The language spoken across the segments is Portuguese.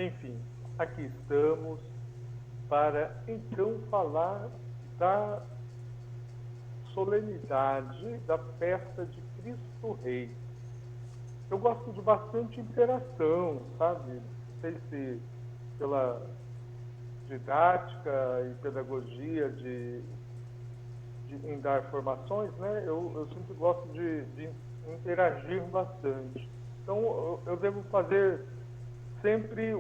Enfim, aqui estamos para então falar da solenidade da festa de Cristo Rei. Eu gosto de bastante interação, sabe? Não sei se pela didática e pedagogia em dar formações, né? Eu sempre gosto de interagir bastante. Então, eu devo fazer sempre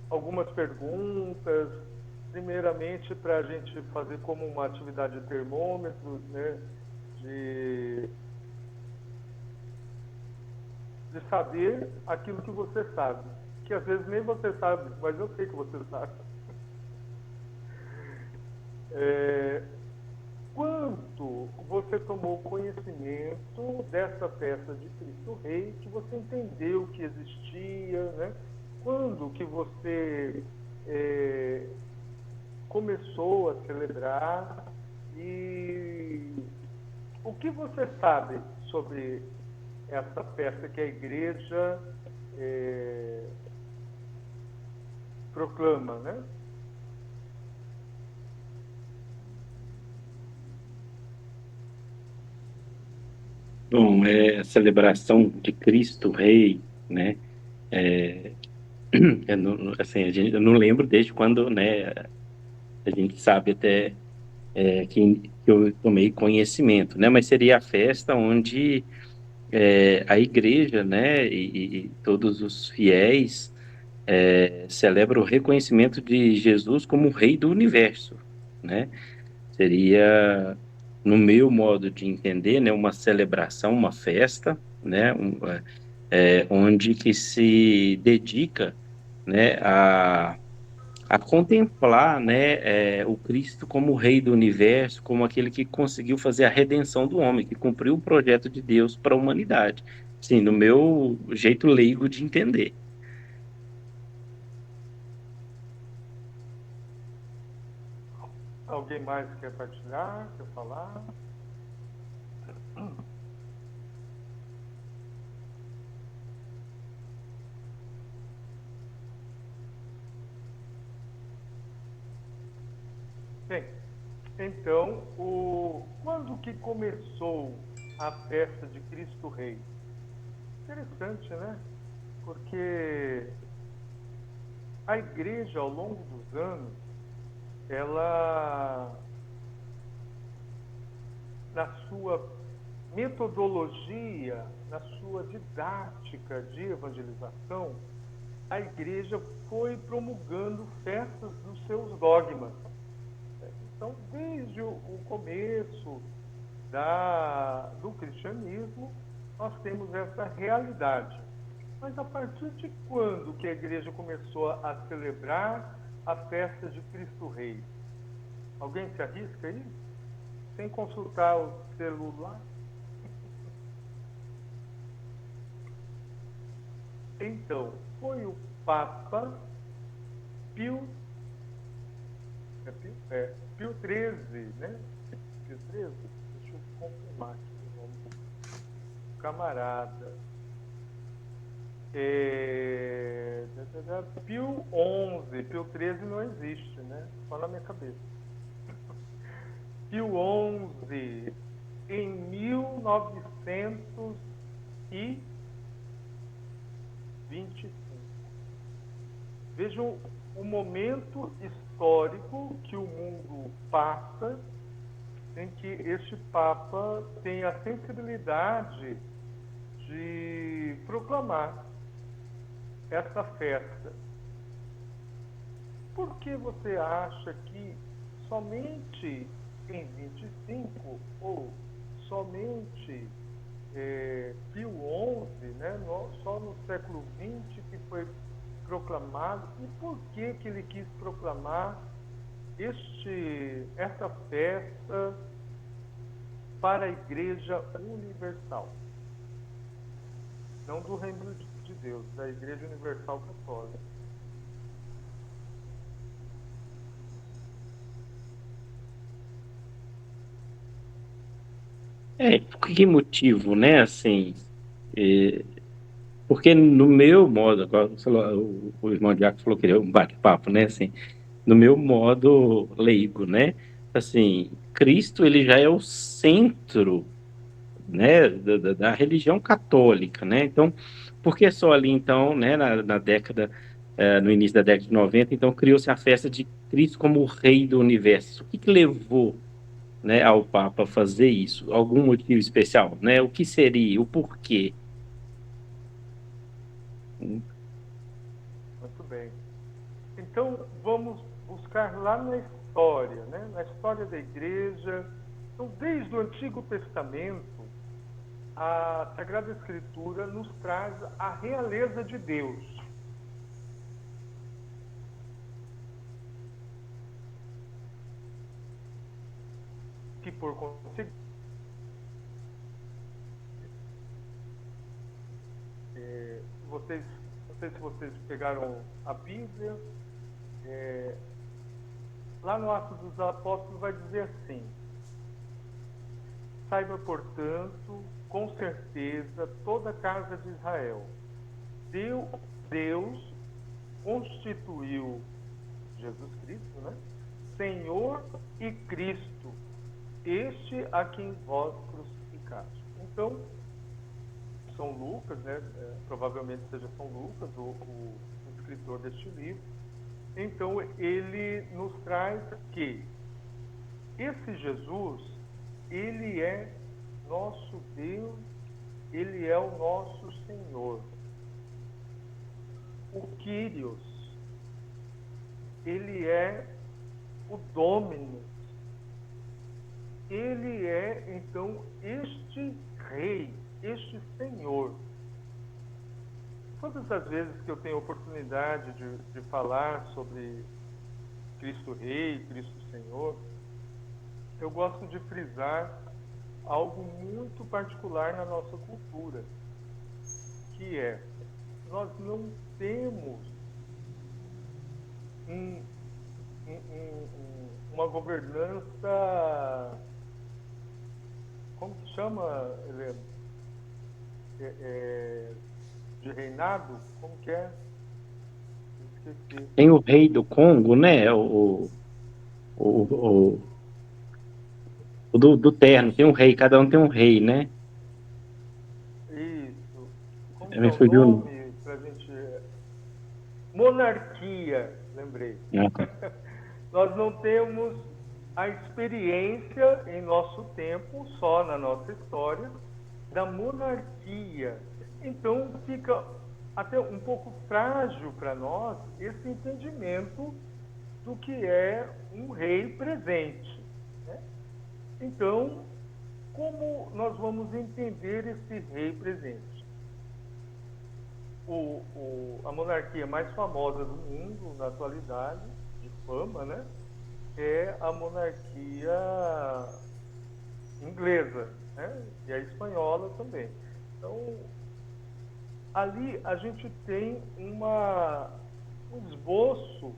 algumas perguntas, primeiramente para a gente fazer como uma atividade de termômetro, né? De, de saber aquilo que você sabe. Que às vezes nem você sabe, mas eu sei que você sabe. É, quando você tomou conhecimento dessa festa de Cristo Rei, que você entendeu que existia, né? Quando que você começou a celebrar e o que você sabe sobre essa festa que a igreja proclama, né? Bom, é a celebração de Cristo Rei, né? É, assim, eu não lembro desde quando, né? A gente sabe até que eu tomei conhecimento, né? Mas seria a festa onde a igreja, né? E todos os fiéis celebram o reconhecimento de Jesus como Rei do Universo, né? Seria, no meu modo de entender, né? Uma celebração, uma festa, né? Onde que se dedica, né, a contemplar, né, o Cristo como o Rei do Universo, como aquele que conseguiu fazer a redenção do homem, que cumpriu o projeto de Deus para a humanidade. Sim, no meu jeito leigo de entender. Alguém mais quer partilhar, quer falar? Bem, então, quando que começou a festa de Cristo Rei? Interessante, né? Porque a igreja, ao longo dos anos, ela, na sua metodologia, na sua didática de evangelização, a igreja foi promulgando festas dos seus dogmas. Então, desde o começo do cristianismo, nós temos essa realidade. Mas a partir de quando que a igreja começou a celebrar a festa de Cristo Rei? Alguém se arrisca aí? Sem consultar o celular? Então, foi o Papa Pio, Pio XIII, né? Pio XIII? Deixa eu confirmar aqui o nome do camarada. Pio XI, Pio XIII não existe, né? Só na minha cabeça. Pio XI, em 1925. Vejam o momento histórico que o mundo passa em que este Papa tem a sensibilidade de proclamar essa festa. Por que você acha que somente em 25 ou somente Pio XI, né, só no século XX que foi proclamado? E por que ele quis proclamar essa festa para a Igreja Universal? Não do Reino de Deus, da Igreja Universal Católica. Por que motivo, né? Assim, Porque no meu modo, agora o irmão Diaco falou que queria um bate-papo, né? Assim, no meu modo leigo, né? Assim, Cristo ele já é o centro, né, da religião católica, né? Então, por que só ali, então, né, na década, no início da década de 90, então criou-se a festa de Cristo como o Rei do Universo? O que que levou, né, ao Papa fazer isso? Algum motivo especial, né? O que seria? O porquê? Muito bem. Então, vamos buscar lá na história, né? Na história da igreja. Então, desde o Antigo Testamento, a Sagrada Escritura nos traz a realeza de Deus, que por conseguinte, vocês, não sei se vocês pegaram a Bíblia, é, lá no Atos dos Apóstolos vai dizer assim: saiba, portanto, com certeza, toda a casa de Israel, Deus constituiu Jesus Cristo, né? Senhor e Cristo, este a quem vós crucificaste. Então, São Lucas, né? Provavelmente seja São Lucas, o escritor deste livro. Então, ele nos traz que esse Jesus, ele é nosso Deus, ele é o nosso Senhor. O Kyrios, ele é o Dominus, ele é, então, este Rei, este Senhor. Todas as vezes que eu tenho oportunidade de falar sobre Cristo Rei, Cristo Senhor, eu gosto de frisar algo muito particular na nossa cultura, que é, nós não temos um, uma governança, como se chama, Helena? De reinado, como que é? Esqueci. Tem o rei do Congo, né? O, o do terno, tem um rei, cada um tem um rei, né? Isso. Como que é Me o fugiu. nome pra gente... Monarquia, lembrei. Ah, tá. Nós não temos a experiência em nosso tempo, só na nossa história, da monarquia. Então fica até um pouco frágil para nós esse entendimento do que é um rei presente, né? Então, como nós vamos entender esse rei presente? A monarquia mais famosa do mundo na atualidade, de fama, né, é a monarquia inglesa, né, e a espanhola também. Então, ali a gente tem um esboço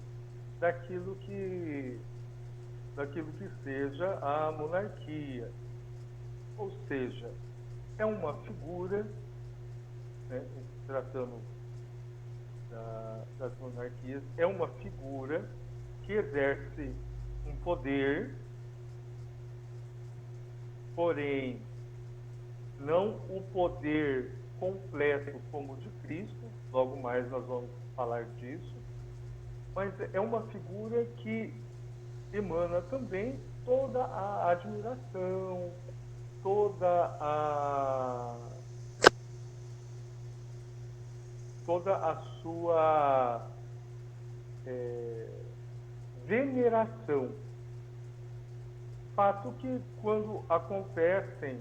daquilo que seja a monarquia. Ou seja, é uma figura, né, tratando das monarquias, é uma figura que exerce um poder, porém não o poder completo como o de Cristo, logo mais nós vamos falar disso, mas é uma figura que emana também toda a admiração, toda a sua veneração. Fato que quando acontecem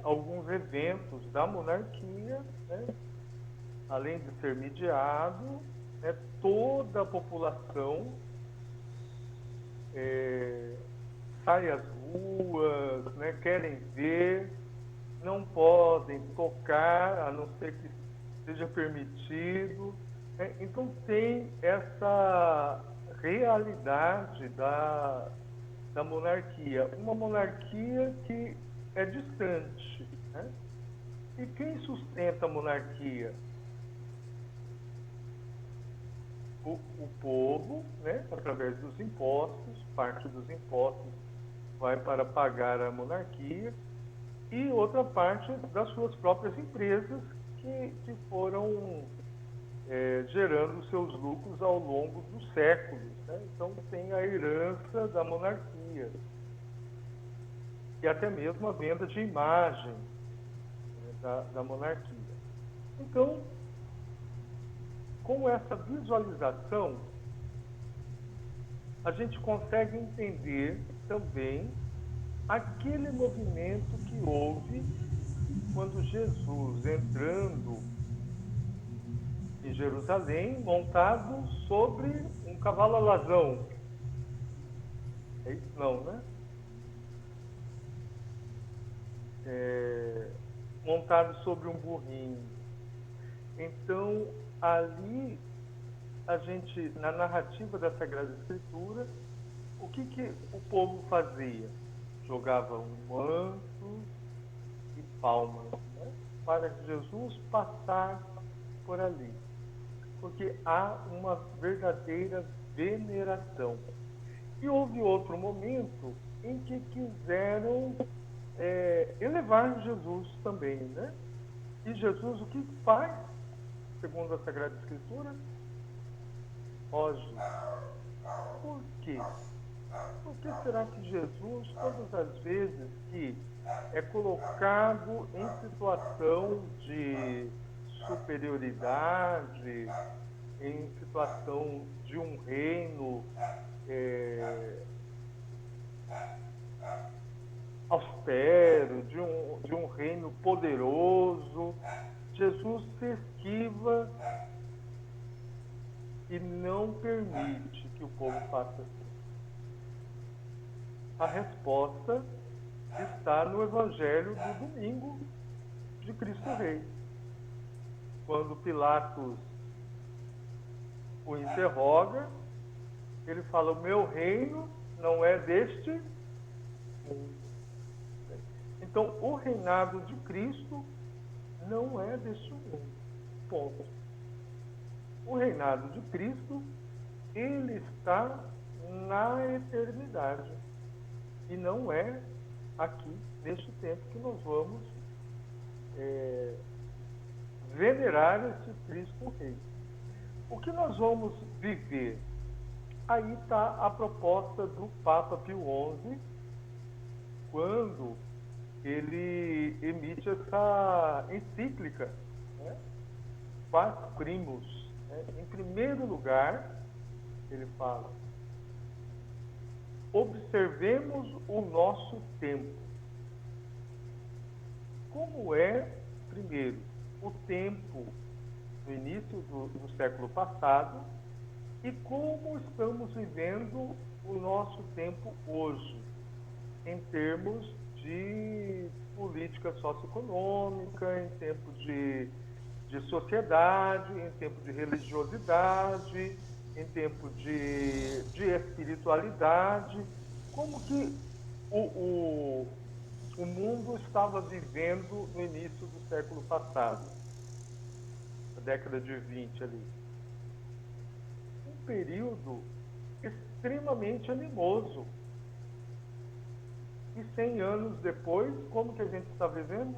alguns eventos da monarquia, né, além de ser mediado, né, toda a população sai às ruas, né, querem ver, não podem tocar, a não ser que seja permitido, né? Então tem essa realidade da monarquia, uma monarquia que é distante, né? E quem sustenta a monarquia? O povo, né, através dos impostos, parte dos impostos vai para pagar a monarquia, e outra parte das suas próprias empresas que foram gerando seus lucros ao longo dos séculos. Né? Então tem a herança da monarquia e até mesmo a venda de imagem, né, da monarquia. Então, com essa visualização, a gente consegue entender também aquele movimento que houve quando Jesus, entrando em Jerusalém, montado sobre um cavalo alazão. É isso não, né? Montado sobre um burrinho. Então, ali, a gente, na narrativa da Sagrada Escritura, o que o povo fazia? Jogava um manto e palmas, né? Para Jesus passar por ali. Porque há uma verdadeira veneração. E houve outro momento em que quiseram elevar Jesus também, né? E Jesus o que faz, segundo a Sagrada Escritura? Foge. Por quê? Por que será que Jesus, todas as vezes que é colocado em situação de superioridade, em situação de um reino austero, de um reino poderoso, Jesus se esquiva e não permite que o povo faça assim? A resposta está no Evangelho do domingo de Cristo Rei. Quando Pilatos o interroga, ele fala: o meu reino não é deste mundo. Então, o reinado de Cristo não é deste mundo. Ponto. O reinado de Cristo, ele está na eternidade. E não é aqui, neste tempo, que nós vamos venerar esse Cristo Rei. O que nós vamos viver? Aí está a proposta do Papa Pio XI, quando ele emite essa encíclica, né? Quas Primus. Né? Em primeiro lugar, ele fala: observemos o nosso tempo. Como é, primeiro, o tempo no início do século passado e como estamos vivendo o nosso tempo hoje, em termos de política socioeconômica, em termos de sociedade, em tempo de religiosidade, em tempo de espiritualidade, como que o mundo estava vivendo no início do século passado, na década de 20 ali. Um período extremamente animoso. E 100 anos depois, como que a gente está vivendo?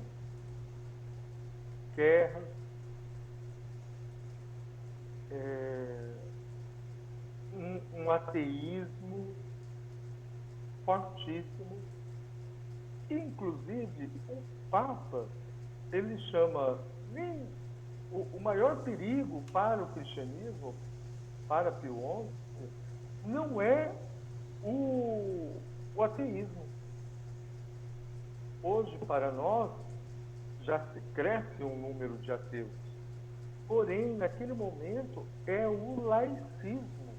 Guerras, um ateísmo fortíssimo. Inclusive, o Papa, ele chama nem o maior perigo para o cristianismo, para Pio XI, não é o ateísmo. Hoje, para nós, já se cresce um número de ateus. Porém, naquele momento, é o laicismo.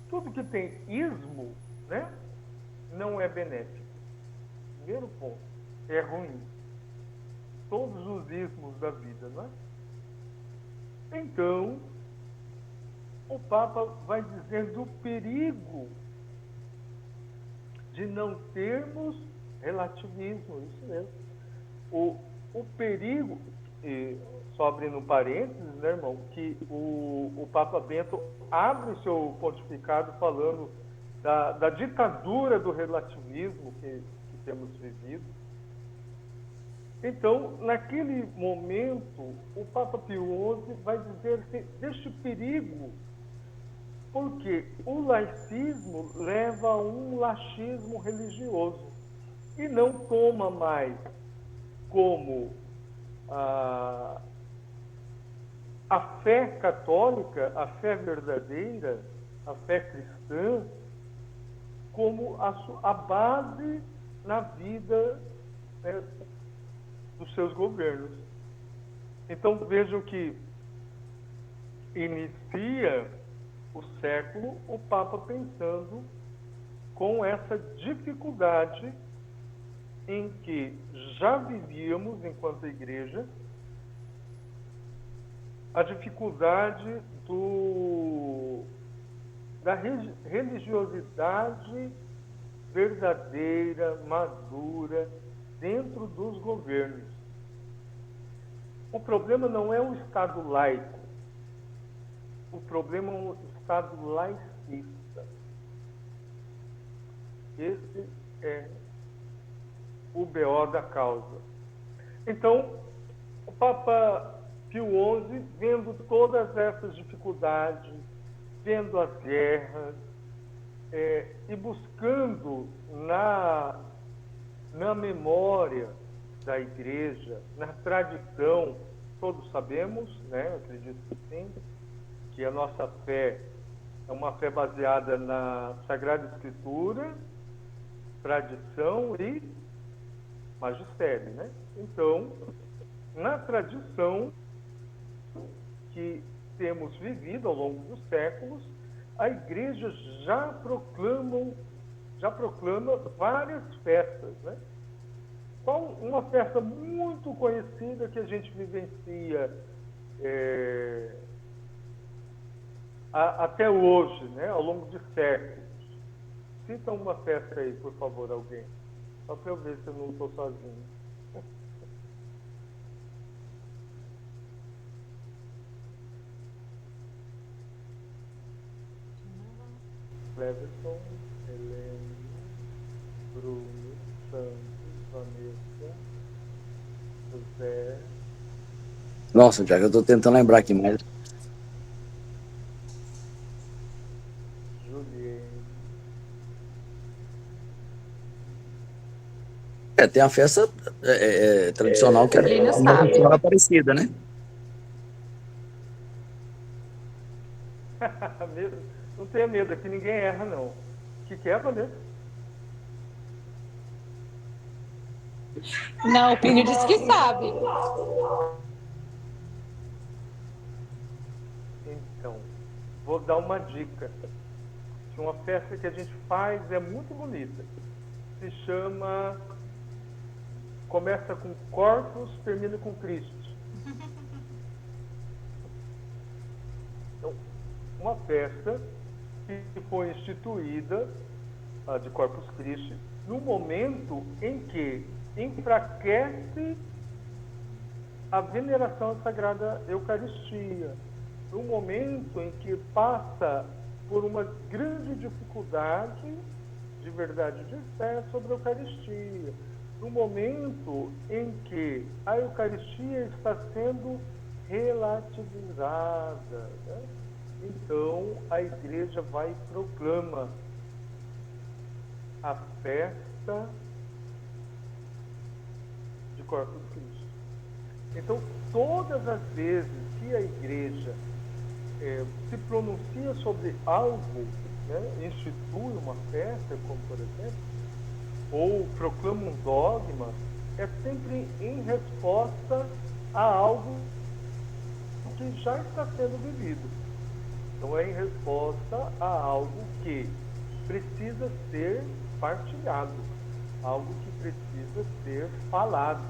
Tudo que tem ismo, né, não é benéfico. Primeiro ponto, é ruim. Todos os ismos da vida, não é? Então, o Papa vai dizer do perigo de não termos relativismo, isso mesmo. o perigo, e só abrindo um parênteses, né, irmão, que o Papa Bento abre o seu pontificado falando da ditadura do relativismo que temos vivido. Então, naquele momento, o Papa Pio XI vai dizer deste perigo, porque o laicismo leva a um laxismo religioso e não toma mais como a fé católica, a fé verdadeira, a fé cristã, como a base na vida, né, dos seus governos. Então vejam que inicia o século o Papa pensando com essa dificuldade em que já vivíamos enquanto igreja, a dificuldade da religiosidade verdadeira, madura, dentro dos governos. O problema não é o Estado laico, o problema é o Estado laicista. Esse é o BO da causa. Então, o Papa Pio XI, vendo todas essas dificuldades, vendo as guerras, e buscando na memória da igreja, na tradição, todos sabemos, né, eu acredito que sim, que a nossa fé é uma fé baseada na Sagrada Escritura, tradição e magistério, né? Então, na tradição que temos vivido ao longo dos séculos, a igreja já proclama várias festas, né? Uma festa muito conhecida que a gente vivencia até hoje, né? Ao longo de séculos. Cita uma festa aí, por favor, alguém. Só para eu ver se eu não estou sozinho. Cleverson, Helene, Bruno, Santos, Vanessa, José. Nossa, já que eu estou tentando lembrar aqui mais. Juliene. Tem a festa tradicional que Ele não é sabe. Nossa Senhora Aparecida, né? Não tenha medo, aqui ninguém erra, não. O que é, Vanessa? Não, o Plínio disse que sabe. Então, vou dar uma dica. Uma festa que a gente faz é muito bonita. Se chama... Começa com Corpus, termina com Cristo. Então, uma festa que foi instituída, a de Corpus Christi, no momento em que enfraquece a veneração à Sagrada Eucaristia, no momento em que passa por uma grande dificuldade de verdade de fé sobre a Eucaristia, no momento em que a Eucaristia está sendo relativizada, né? Então a igreja vai e proclama a festa de Corpus Christi. Então, todas as vezes que a igreja se pronuncia sobre algo, né, institui uma festa, como por exemplo, ou proclama um dogma, é sempre em resposta a algo que já está sendo vivido. Então, é em resposta a algo que precisa ser partilhado, algo que precisa ser falado,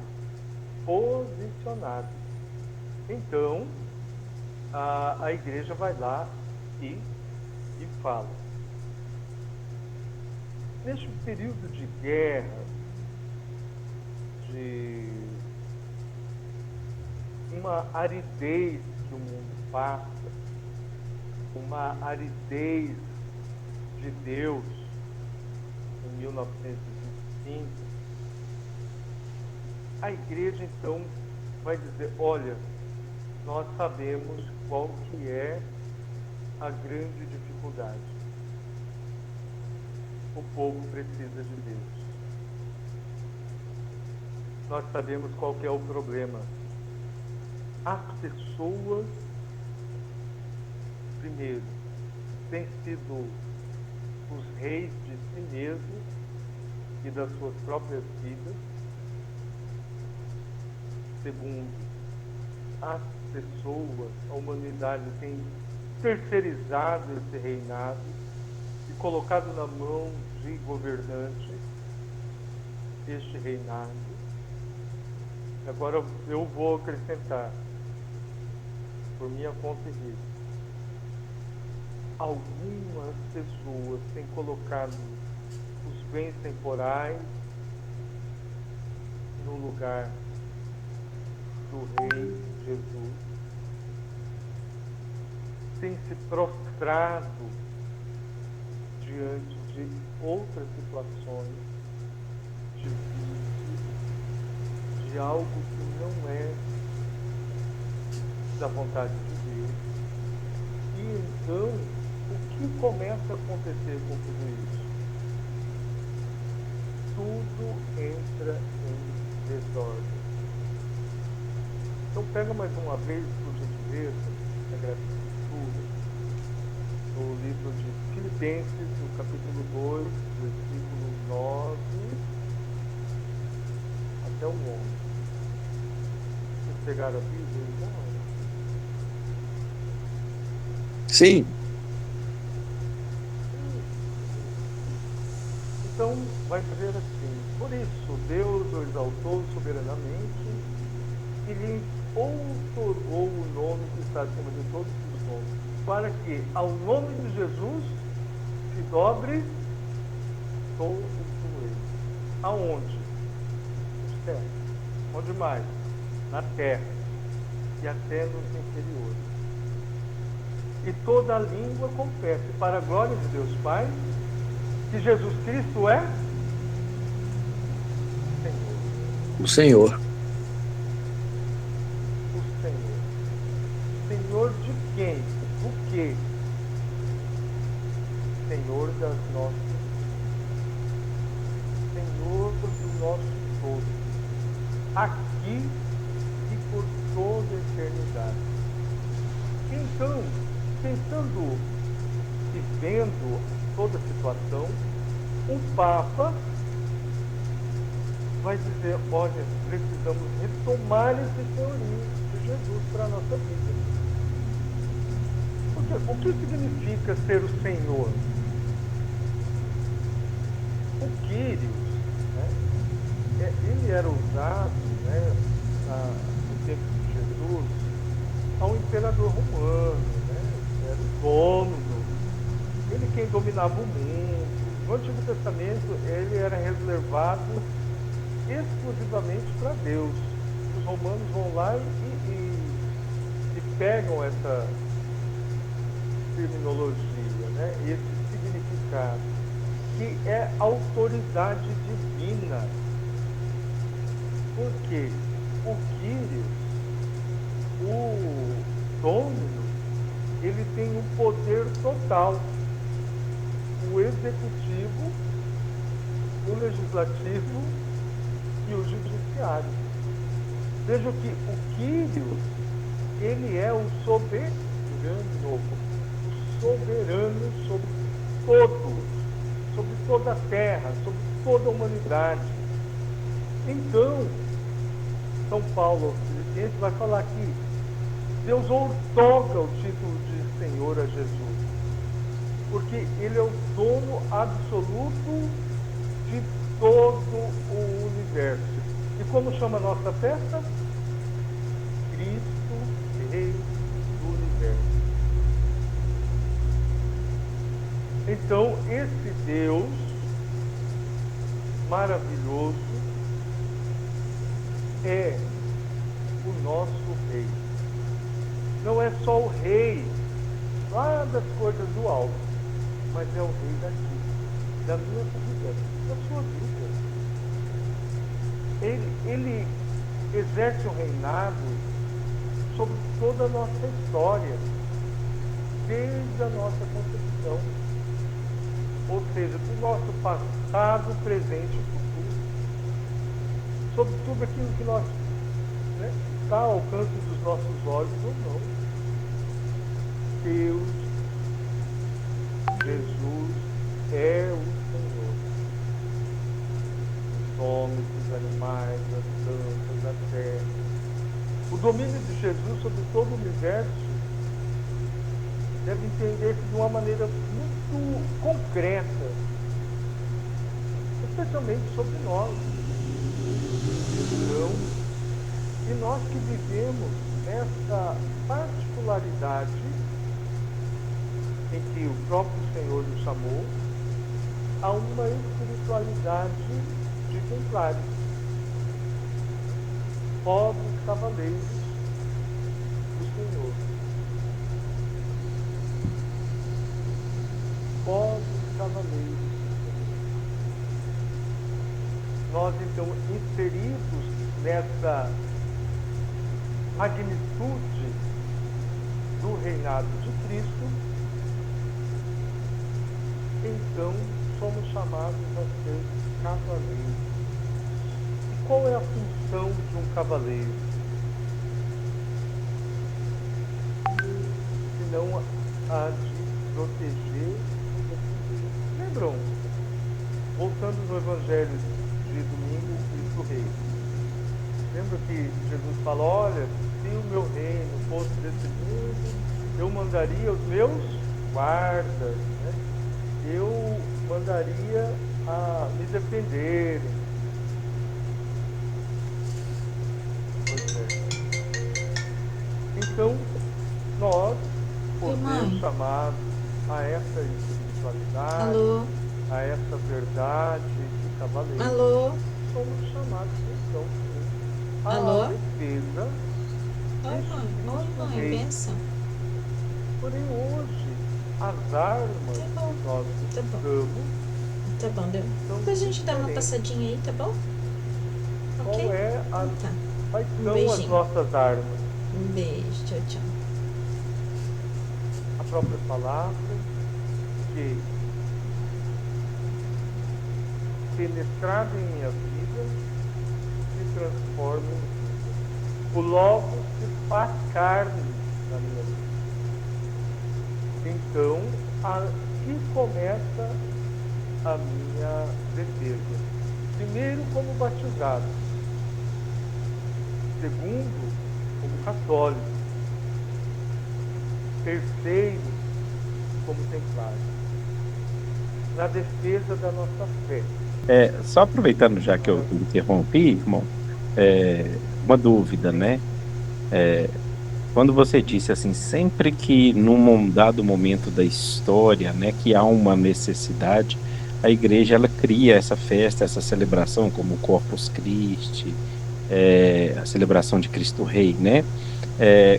posicionado. Então, a igreja vai lá e fala. Neste período de guerra, de uma aridez que o mundo passa, uma aridez de Deus em 1925, a igreja então vai dizer, olha, nós sabemos qual que é a grande dificuldade. O povo precisa de Deus. Nós sabemos qual que é o problema. As pessoas, primeiro, têm sido os reis de si mesmos e das suas próprias vidas. Segundo, as pessoas, a humanidade tem terceirizado esse reinado e colocado na mão de governantes este reinado. Agora eu vou acrescentar, por minha conta e risco, algumas pessoas têm colocado os bens temporais no lugar do Rei Jesus, têm se prostrado diante de outras situações de vício, de algo que não é da vontade de Deus. E então, o que começa a acontecer com tudo isso? Tudo entra em desordem. Então pega mais uma vez, por gentileza, a Sagrada Escritura, no livro de Filipenses, no capítulo 2, versículo 9 até o 11. Vocês pegaram a Bíblia, irmão? Sim. Então, vai dizer assim, por isso Deus o exaltou soberanamente e lhe outorgou o nome que está acima de todos os nomes, para que ao nome de Jesus se dobre todo o joelho. Aonde? No céu. Onde mais? Na terra e até nos inferiores. E toda a língua confesse, para a glória de Deus Pai, que Jesus Cristo é Senhor. O Senhor. O Senhor. Senhor de quem? O quê? Senhor das nossas vidas. Senhor do nosso todo. Aqui e por toda a eternidade. Então, pensando e vendo toda a situação, o Papa vai dizer, olha, precisamos retomar esse senhorio de Jesus para a nossa vida. Porque, o que significa ser o Senhor? O Quírios, né, ele era usado, né, no tempo de Jesus, ao imperador romano, né, era o dono, ele quem dominava o mundo. No Antigo Testamento, ele era reservado exclusivamente para Deus. Os romanos vão lá e pegam essa terminologia, né? Esse significado, que é autoridade divina. Porque o Quírios, o Dominus, ele tem um poder total. O executivo, o legislativo e o judiciário. Veja que o Quírios, ele é o soberano sobre todos, sobre toda a terra, sobre toda a humanidade. Então, São Paulo aos Filipenses vai falar que Deus outorga o título de Senhor a Jesus, porque Ele é o dono absoluto de todo o universo. E como chama a nossa festa? Cristo, Rei do Universo. Então, esse Deus maravilhoso é o nosso rei. Não é só o rei lá das coisas do alto, mas é o rei daqui, da minha vida, da sua vida. Ele exerce o reinado sobre toda a nossa história, desde a nossa concepção. Ou seja, do nosso passado, presente e futuro. Sobre tudo aquilo que nós, né, está ao alcance dos nossos olhos ou não. Deus, Jesus é o Senhor. Os homens, os animais, as plantas, a terra. O domínio de Jesus sobre todo o universo deve entender-se de uma maneira muito concreta, especialmente sobre nós. Então, e nós que vivemos essa particularidade em que o próprio Senhor nos chamou a uma espiritualidade de templários, pobres cavaleiros do Senhor. Pobres cavaleiros do Senhor. Nós, então, inseridos nessa magnitude do reinado de Cristo, então somos chamados a ser cavaleiros. E qual é a função de um cavaleiro? Senão a de proteger. Lembram? Voltando no Evangelho de domingo, Cristo Rei. Lembra que Jesus fala, olha, se o meu reino fosse desse mundo, eu mandaria os meus guardas, né? Eu mandaria a me defenderem. Pois é. Então, nós, por Deus chamados a essa espiritualidade, Alô? a essa verdade de cavaleiro, Alô? somos chamados então a Alô? defesa. Oi, mãe, benção. Porém, hoje, as armas Tá bom. que nós Tá bom. usamos, Tá bom, deu. Depois a gente dá uma passadinha aí, tá bom? Ok? qual é a, Tá. quais Um são as beijinho. nossas armas? Um beijo, tchau, tchau. A própria palavra que, penetrada em minha vida, se transforma em vida. O Logos se faz carne na minha vida. Então, aqui começa a minha defesa. Primeiro, como batizado. Segundo, como católico. Terceiro, como templário. Na defesa da nossa fé. Só aproveitando já que eu interrompi, irmão, uma dúvida, né? Quando você disse assim, sempre que num dado momento da história, né, que há uma necessidade, a igreja ela cria essa festa, essa celebração, como o Corpus Christi, a celebração de Cristo Rei, né?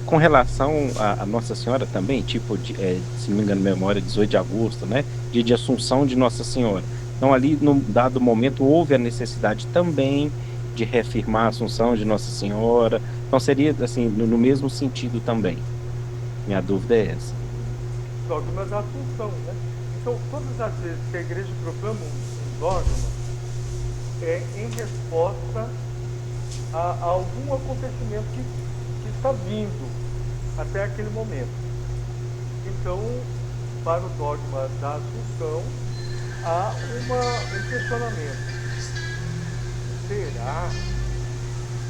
Com relação a Nossa Senhora também, tipo, se não me engano, memória, 18 de agosto, né? Dia de Assunção de Nossa Senhora. Então, ali, num dado momento, houve a necessidade também de reafirmar a Assunção de Nossa Senhora. Então, seria, assim, no mesmo sentido também. Minha dúvida é essa. Dogma da Assunção, né? Então, todas as vezes que a igreja proclama um dogma, é em resposta a algum acontecimento que está vindo até aquele momento. Então, para o dogma da Assunção, há um questionamento. Será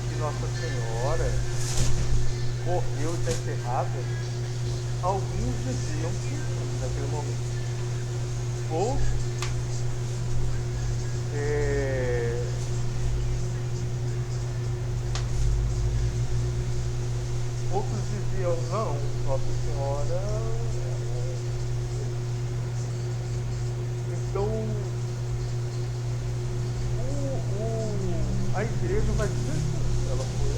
que Nossa Senhora morreu e está enterrada? Alguns diziam que sim, naquele momento. Outros diziam, não, Nossa Senhora. Então, a igreja vai ser ela foi.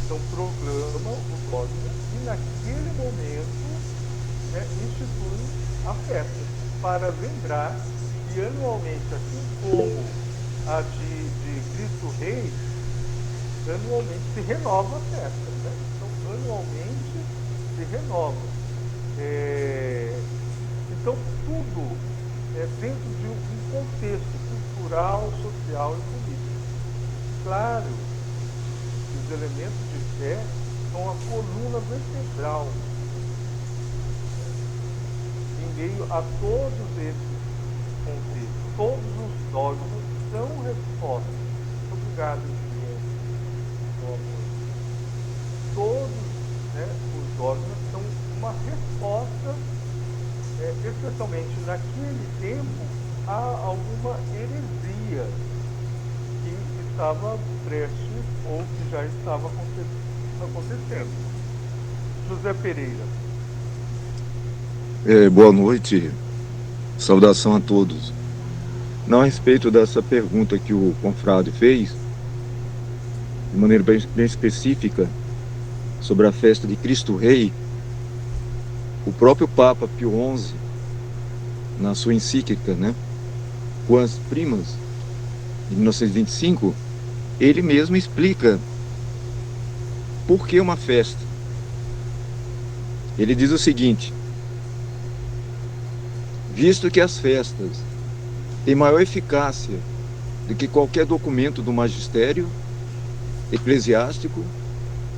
Então proclama o dogma e naquele momento institui a festa, para lembrar que anualmente, assim como a de Cristo Rei, anualmente se renova a festa, né? Então anualmente se renova. Então tudo é dentro de um contexto cultural, social e político. Claro, os elementos de fé são a coluna vertebral em meio a todos esses contextos. Todos os dogmas são respostas. Obrigado, Juliana. Todos os dogmas são uma resposta, especialmente naquele tempo, a alguma heresia que estava prestes ou que já estava acontecendo. José Pereira. Boa noite, saudação a todos. Não, a respeito dessa pergunta que o confrade fez, de maneira bem específica, sobre a festa de Cristo Rei, o próprio Papa Pio XI, na sua encíclica, Quas Primas, de 1925, ele mesmo explica por que uma festa. Ele diz o seguinte: visto que as festas têm maior eficácia do que qualquer documento do magistério eclesiástico,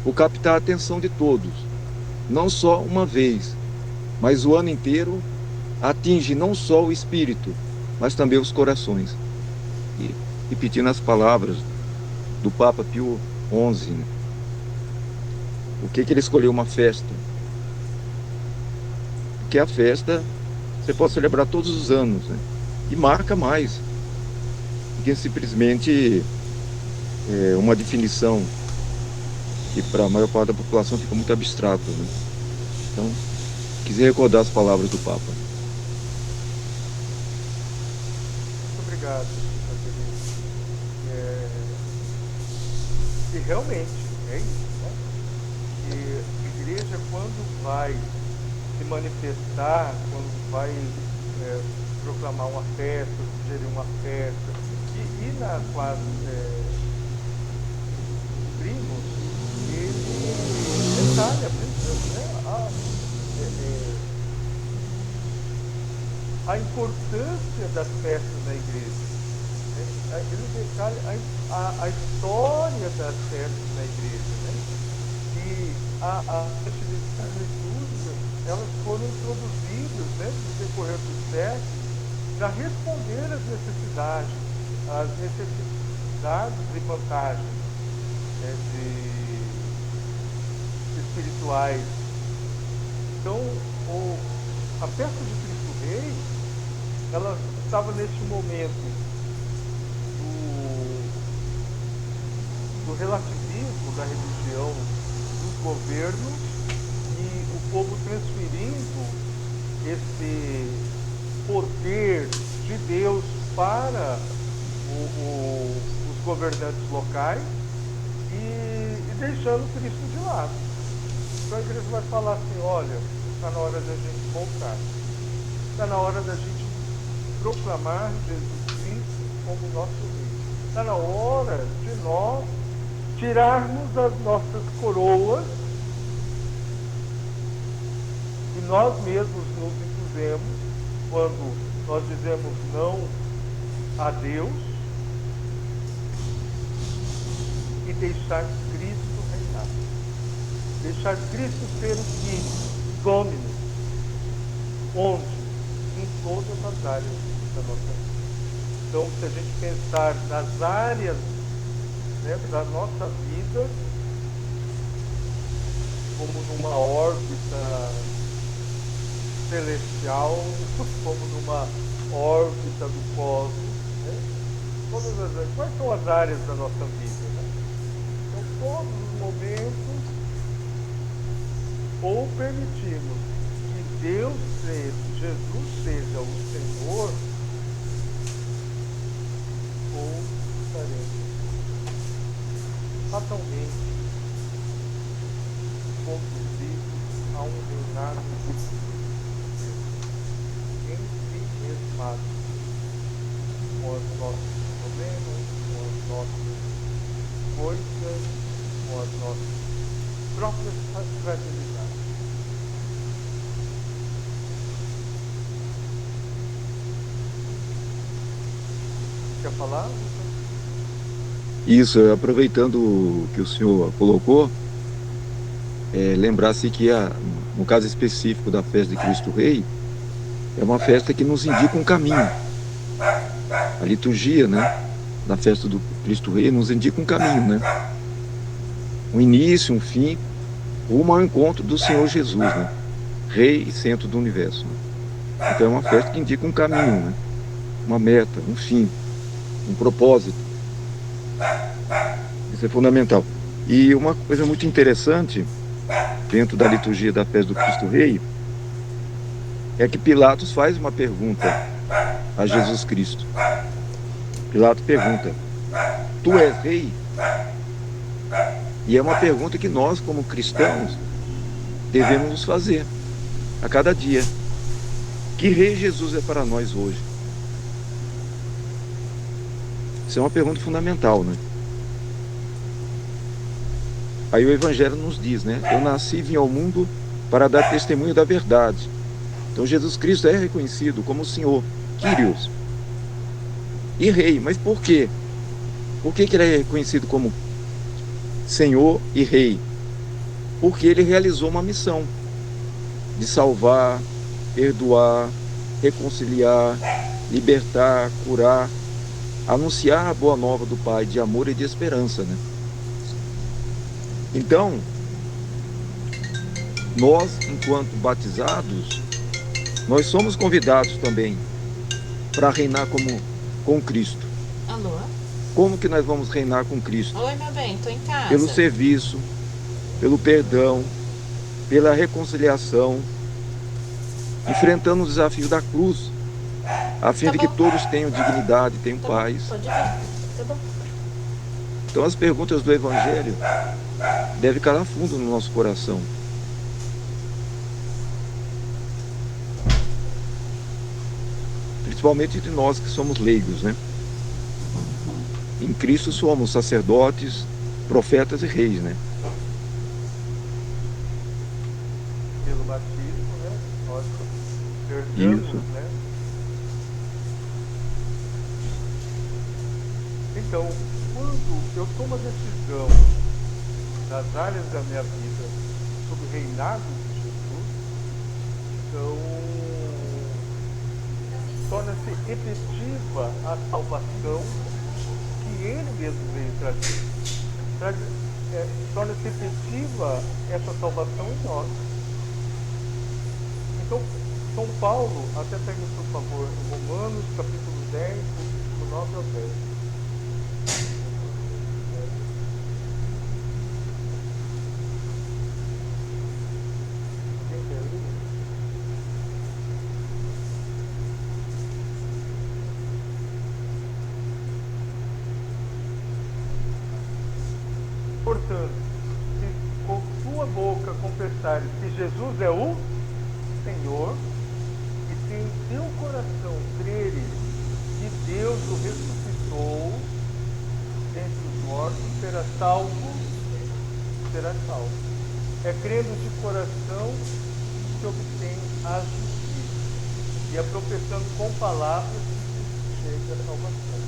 por captar a atenção de todos, não só uma vez, mas o ano inteiro, atinge não só o espírito, mas também os corações. E, repetindo as palavras do Papa Pio XI, o que ele escolheu uma festa? Porque a festa você pode celebrar todos os anos, e marca mais do que simplesmente uma definição que para a maior parte da população fica muito abstrato, Então, quis recordar as palavras do Papa. Muito obrigado, e realmente é isso, que a igreja, quando vai se manifestar, quando vai proclamar uma festa, sugerir uma festa, e na quase primos, ele detalha, a importância das festas na igreja. Ele detalha a história das festas na igreja, e a festividade litúrgica, elas foram introduzidas no decorrer dos séculos para responder às necessidades e vantagens espirituais. Então, a festa de Cristo Rei, ela estava neste momento do relativismo da religião, dos governos, e o povo transferindo esse poder de Deus para os governantes locais e deixando Cristo de lado. Então a igreja vai falar assim: olha, está na hora da gente voltar, está na hora da gente proclamar Jesus Cristo como nosso Rei, está na hora de nós tirarmos as nossas coroas que nós mesmos nos impusemos quando nós dizemos não a Deus, e deixar Cristo reinar. Deixar Cristo ser o que domine, onde? Em todas as áreas da nossa vida. Então, se a gente pensar nas áreas da nossa vida como numa órbita celestial, como numa órbita do cosmos, quais são as áreas da nossa vida? Então, todos os momentos, ou permitimos que Deus seja, Jesus seja o Senhor, ou estaremos fatalmente conduzidos a um reinado ensimesmado com os nossos problemas, com as nossas coisas, com as nossas próprias fragilidades. Quer falar? Isso, aproveitando o que o senhor colocou, lembrar-se que, no caso específico da festa de Cristo Rei, é uma festa que nos indica um caminho. A liturgia, né, da festa do Cristo Rei nos indica um caminho, né? Um início, um fim, rumo ao encontro do Senhor Jesus, né? Rei e centro do universo. Né? Então é uma festa que indica um caminho, né? Uma meta, um fim, um propósito. Isso é fundamental. E uma coisa muito interessante dentro da liturgia da festa do Cristo Rei é que Pilatos faz uma pergunta a Jesus Cristo. Pilatos pergunta: tu és rei? E é uma pergunta que nós, como cristãos, devemos nos fazer a cada dia. Que rei Jesus é para nós hoje? Isso é uma pergunta fundamental, né? Aí o Evangelho nos diz, né? Eu nasci e vim ao mundo para dar testemunho da verdade. Então Jesus Cristo é reconhecido como o Senhor, Kyrios, e Rei. Mas por quê? Por que ele é reconhecido como Senhor e Rei? Porque ele realizou uma missão de salvar, perdoar, reconciliar, libertar, curar, anunciar a boa nova do Pai de amor e de esperança, né? Então, nós, enquanto batizados, nós somos convidados também para reinar com Cristo. Alô? Como que nós vamos reinar com Cristo? Oi, meu bem, tô em casa. Pelo serviço, pelo perdão, pela reconciliação, enfrentando o desafio da cruz, a fim de que todos tenham dignidade, tenham paz. Pode vir, tá bom. Então as perguntas do Evangelho devem calar fundo no nosso coração. Principalmente de nós que somos leigos, né? Em Cristo somos sacerdotes, profetas e reis, né? Pelo batismo, né? Nós herdamos, Isso. né? Então, quando eu tomo a decisão nas áreas da minha vida sobre o reinado de Jesus, então torna-se efetiva a salvação que ele mesmo veio trazer. Torna-se efetiva essa salvação em nós. Então, São Paulo, até pegue por favor, Romanos, capítulo 10, versículo 9 ao 10. Portanto, se com tua boca confessares que Jesus é o Senhor, e se em teu coração creres que Deus o ressuscitou dentre os mortos, serás salvo. É crendo de coração que obtém a justiça, e é professando com palavras que chega a salvação.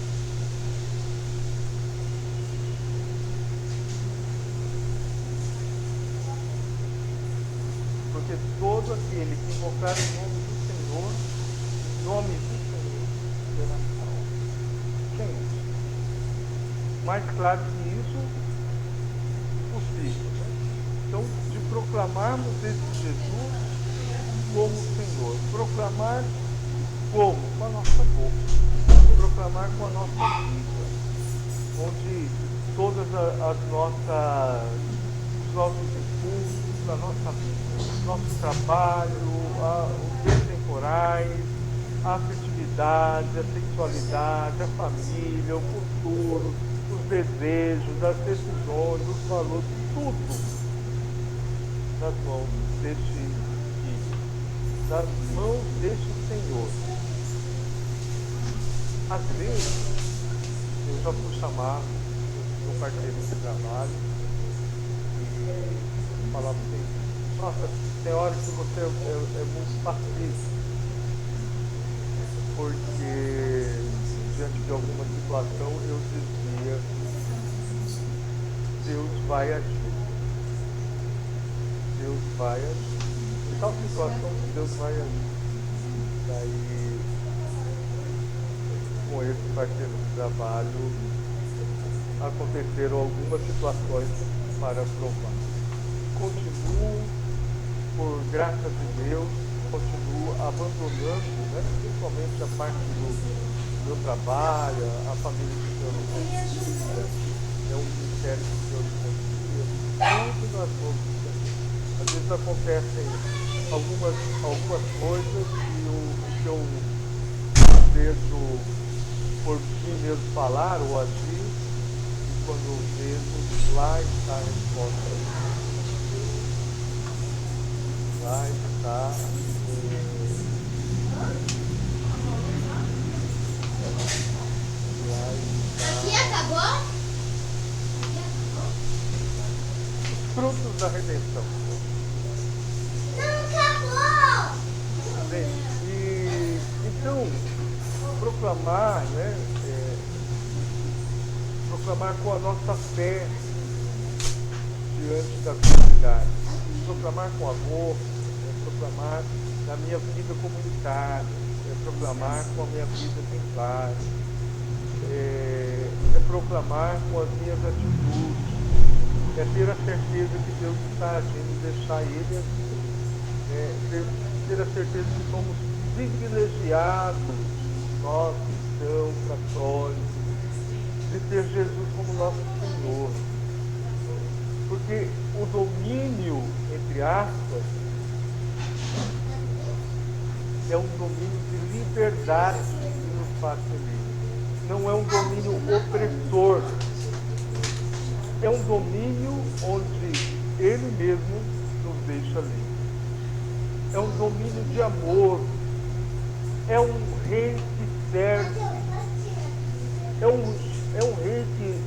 Porque todo aquele que invocar o nome do Senhor, será salvo. Gente, mais claro que isso, possível. Né? Então, de proclamarmos esse Jesus como Senhor. Proclamar como? Com a nossa boca. Proclamar com a nossa vida. Onde todas as nossas, os nossos impulsos, a nossa nosso trabalho, os bens temporais, a afetividade, a sexualidade, a família, o futuro, os desejos, as decisões, os valores, tudo nas mãos deste filho, nas mãos deste Senhor. Às vezes, eu já fui chamado no parceiro de trabalho e falava assim: nossa, tem hora que você é muito pacífico, porque diante de alguma situação eu dizia: Deus vai agir. Deus vai agir. Em tal situação, Deus vai agir. Daí, com esse parceiro de trabalho, aconteceram algumas situações para provar. Continuo, por graça de Deus, continuo abandonando, né, principalmente a parte do meu trabalho, a família que o Senhor me confia, é um ministério que o Senhor me confia, tudo nas mãos do Senhor. Às vezes acontecem algumas coisas e o que eu vejo por mim mesmo falar ou agir, e quando eu vejo, lá está a resposta. Lá está Aqui acabou? os frutos da redenção. Não acabou! Bem, e então, proclamar, né, proclamar com a nossa fé diante da comunidade, proclamar com amor, proclamar na minha vida comunitária, proclamar com a minha vida exemplar, proclamar com as minhas atitudes, ter a certeza que Deus está agindo e deixar Ele agir, ter a certeza que somos privilegiados, nós cristãos, católicos, de ter Jesus como nosso Senhor. Porque o domínio, entre aspas, é um domínio de liberdade que nos faz felizes. Não é um domínio opressor. É um domínio onde Ele mesmo nos deixa livres. É um domínio de amor. É um rei que serve. É um rei que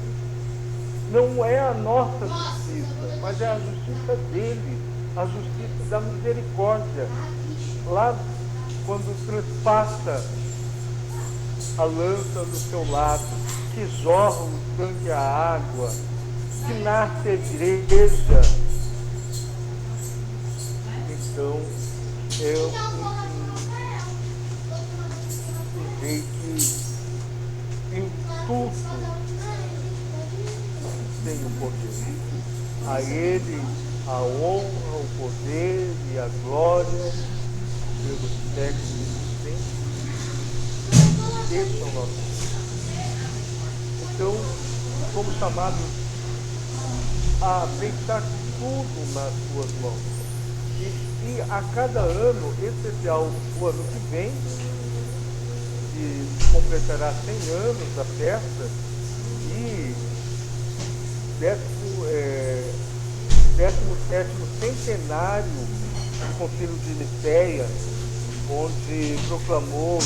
não é a nossa justiça, mas é a justiça dele, a justiça da misericórdia. Lá, quando transpassa a lança do seu lado, que jorra o sangue e a água, que nasce a igreja. Então, é um rei que em tudo tem o poder. A Ele a honra, o poder e a glória pelos séculos e sempre. Esse é o nosso Deus. Então, somos chamados a deixar tudo nas suas mãos. E a cada ano, especial o ano que vem, que completará 100 anos da festa, e 17º centenário do Concílio de Nicéia, onde proclamou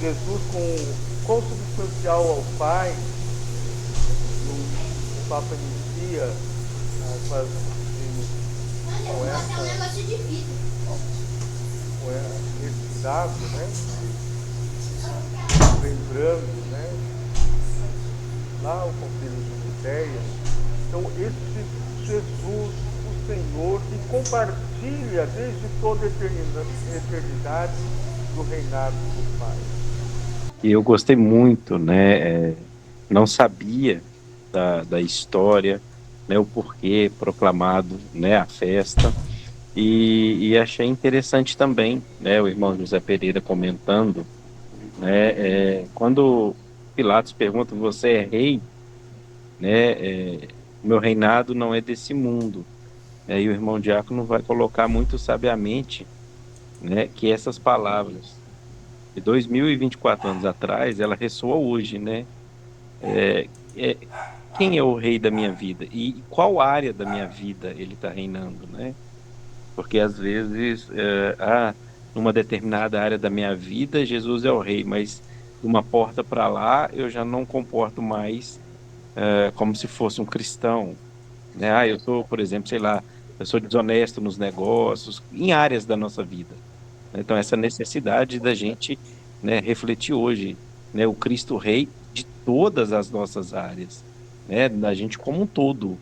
Jesus consubstancial ao Pai, o Papa inicia com esse dado, né? Lembrando, né? Lá o Concílio de Nicéia. Então, esse Jesus, o Senhor, que compartilha desde toda a eternidade do reinado do Pai. E eu gostei muito, né? Não sabia da história, né? O porquê proclamado, né? A festa. E achei interessante também, né? O irmão José Pereira comentando, né? Quando Pilatos pergunta: você é rei? Né? Meu reinado não é desse mundo. E o irmão Diácono vai colocar muito sabiamente, né, que essas palavras de 2024 anos atrás, ela ressoa hoje, né? Quem é o rei da minha vida? E qual área da minha vida ele está reinando, né? Porque às vezes, numa determinada área da minha vida, Jesus é o rei, mas de uma porta para lá eu já não comporto mais como se fosse um cristão, né? Eu sou, por exemplo, sei lá, eu sou desonesto nos negócios, em áreas da nossa vida. Então, essa necessidade da gente, né, refletir hoje, né, o Cristo Rei de todas as nossas áreas, né, da gente como um todo,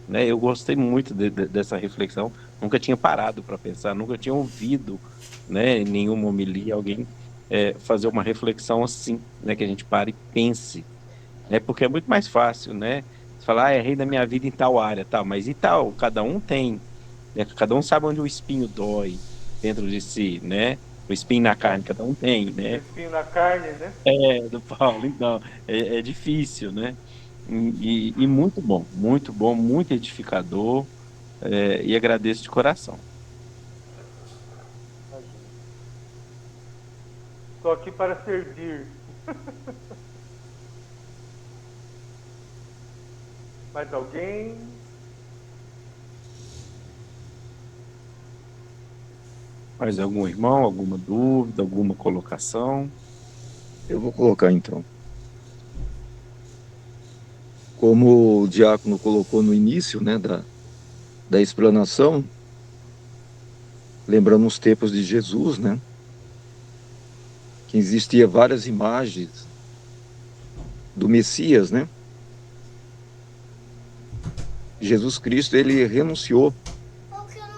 né? Eu gostei muito dessa reflexão, nunca tinha parado para pensar, nunca tinha ouvido, né, em nenhuma homilia alguém fazer uma reflexão assim, né, que a gente pare e pense, né, porque é muito mais fácil, né, você falar, é rei da minha vida em tal área, tal, mas e tal, cada um tem, né, cada um sabe onde o espinho dói dentro de si, né, o espinho na carne, cada um tem, O né, espinho na carne, né? do Paulo, então, é difícil, né? E muito bom, muito edificador, e agradeço de coração. Estou aqui para servir. Mais alguém? Mais algum irmão, alguma dúvida, alguma colocação? Eu vou colocar então. Como o diácono colocou no início, né, da explanação, lembrando os tempos de Jesus, né, que existia várias imagens do Messias, né? Jesus Cristo, ele renunciou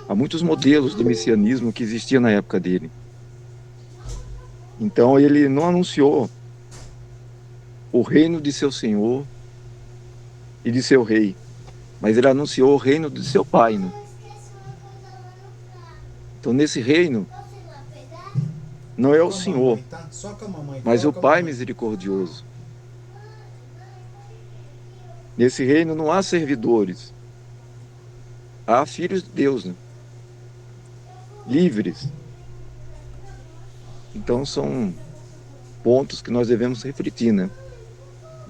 a muitos modelos do messianismo que existia na época dele. Então, ele não anunciou o reino de seu Senhor e de seu rei, mas ele anunciou o reino de seu pai, né? Então, nesse reino, não é o Senhor, mas o Pai misericordioso. Nesse reino não há servidores, há filhos de Deus, né? Livres. Então são pontos que nós devemos refletir, né?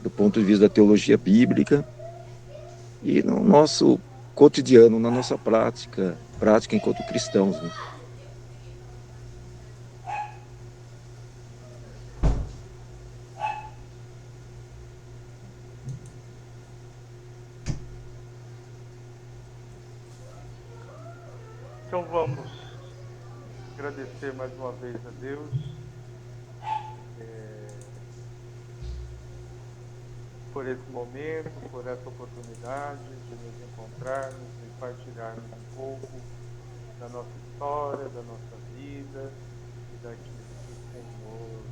Do ponto de vista da teologia bíblica e no nosso cotidiano, na nossa prática enquanto cristãos, né? Então vamos agradecer mais uma vez a Deus por esse momento, por essa oportunidade de nos encontrarmos e partilharmos um pouco da nossa história, da nossa vida e daquilo que o Senhor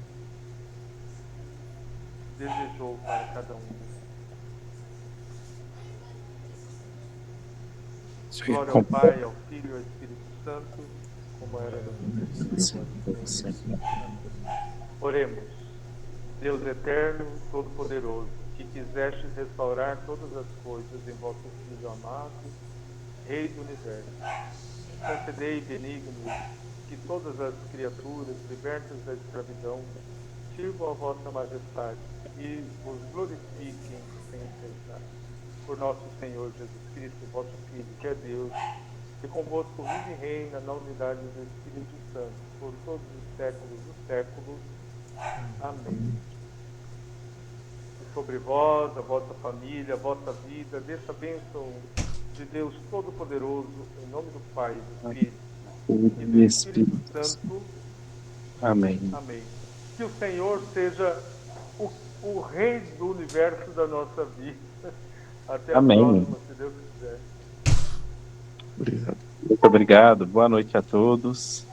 desejou para cada um. Glória ao Pai, ao Filho e ao Espírito Santo, como era no princípio, agora e sempre. Oremos. Deus eterno, todo-poderoso, que quiseste restaurar todas as coisas em vosso Filho amado, Rei do Universo, concedei, benigno, que todas as criaturas, libertas da escravidão, sirvam a vossa majestade e vos glorifiquem sem cessar. Por nosso Senhor Jesus Cristo, vosso Filho, que é Deus, que convosco vive e reina na unidade do Espírito Santo, por todos os séculos dos séculos. Amém. E sobre vós, a vossa família, a vossa vida, desça a bênção de Deus Todo-Poderoso, em nome do Pai, do Filho e do Espírito Santo. Amém. Amém. Que o Senhor seja o Rei do universo da nossa vida. Até a Amém. próxima, se Deus quiser. Obrigado. Muito obrigado. Boa noite a todos.